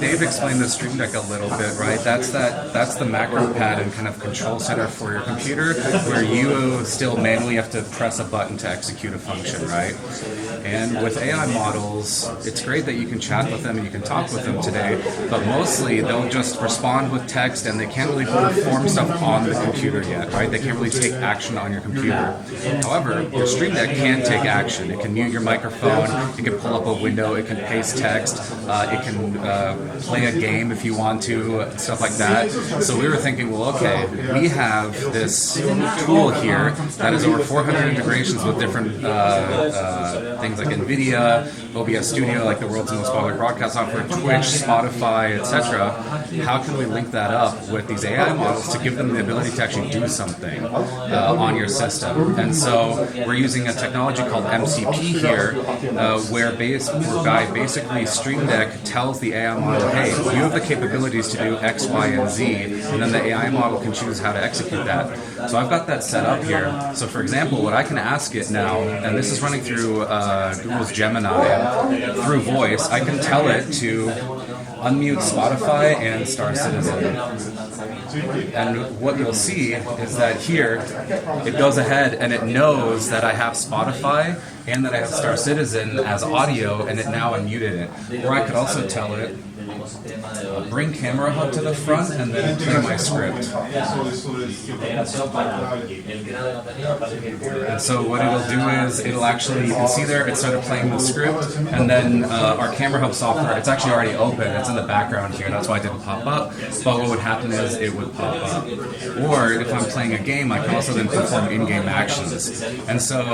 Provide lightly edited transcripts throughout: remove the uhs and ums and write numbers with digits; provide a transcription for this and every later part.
Dave explained the Stream Deck a little bit, right? That's the macro pad and kind of control center for your computer, where you still manually have to press a button to execute a function, right? And with AI models, it's great that you can chat with them and you can talk with them today, but mostly they'll just respond with text and they can't really perform stuff on the computer yet, right? They can't really take action on your computer. However, your Stream Deck can take action. It can mute your microphone, it can pull up a window, it can paste text, it can play a game if you want to, stuff like that. So we were thinking, well, okay, we have this tool here that has over 400 integrations with different things like NVIDIA, OBS Studio, like the world's most popular broadcast software, Twitch, Spotify, etc. How can we link that up with these AI models to give them the ability to actually do something on your system? And so we're using a technology called MCP here, whereby basically Stream Deck tells the AI model, hey, you have the capabilities to do X, Y, and Z, and then the AI model can choose how to execute that. So I've got that set up here. So for example, what I can ask it now, and this is running through Google's Gemini, through voice, I can tell it to unmute Spotify and Star Citizen. And what you'll see is that here, it goes ahead and it knows that I have Spotify and that I have Star Citizen as audio, and it now unmuted it. Or I could also tell it, bring Camera Hub to the front and then play my script. And so what it'll do is it'll actually, you can see there, it started playing the script, and then our Camera Hub software, it's actually already open, it's in the background here, that's why it didn't pop up, but what would happen is it would pop up. Or if I'm playing a game, I can also then perform in-game actions. And so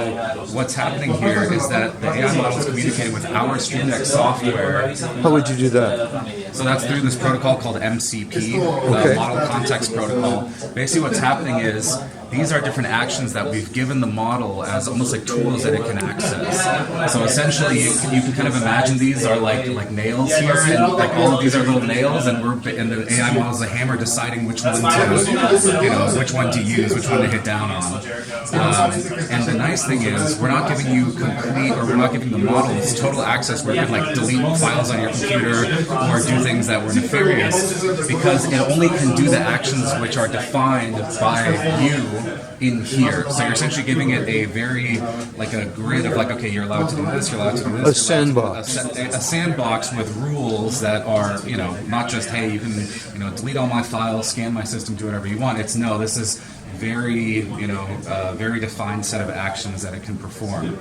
what's happening here is that the AI model is communicating with our Stream Deck software. How would you do that? So that's through this protocol called MCP, the Model Context Protocol. Basically what's happening is these are different actions that we've given the model as almost like tools that it can access. So essentially you can kind of imagine these are like nails here, and like all of these are little nails, and the AI model is a hammer deciding which one to, which one to use, which one to hit down on. And the nice thing is we're not giving you we're not giving the models total access where you can like delete files on your computer or do things that were nefarious, because it only can do the actions which are defined by you in here. So you're essentially giving it a very, like a grid of like, okay, you're allowed to do this, you're allowed to do this. A sandbox. A sandbox with rules that are, not just, hey, you can, delete all my files, scan my system, do whatever you want. It's no, this is very, very defined set of actions that it can perform.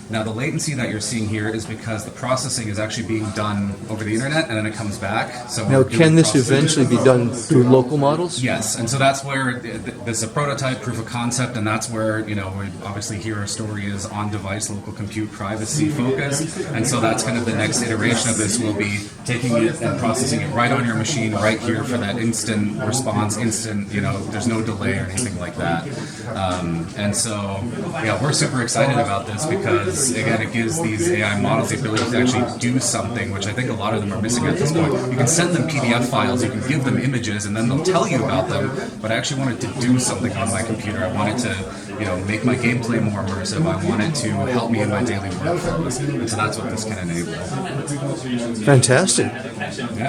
Now the latency that you're seeing here is because the processing is actually being done over the internet and then it comes back. So now can this eventually be done through local models? Yes, and so that's where this is a prototype, proof of concept, and that's where, we obviously here our story is on-device, local compute, privacy focused, and so that's kind of the next iteration of this. Will be taking it and processing it right on your machine, right here for that instant response, there's no delay or anything like that. And so, yeah, we're super excited about this because, again, it gives these AI models the ability to actually do something, which I think a lot of them are missing at this point. You can send them PDF files, you can give them images, and then they'll tell you about them, but I actually wanted to do something on my computer. I wanted to, make my gameplay more immersive. I wanted to help me in my daily workflows, and so that's what this can enable. Fantastic. Yeah.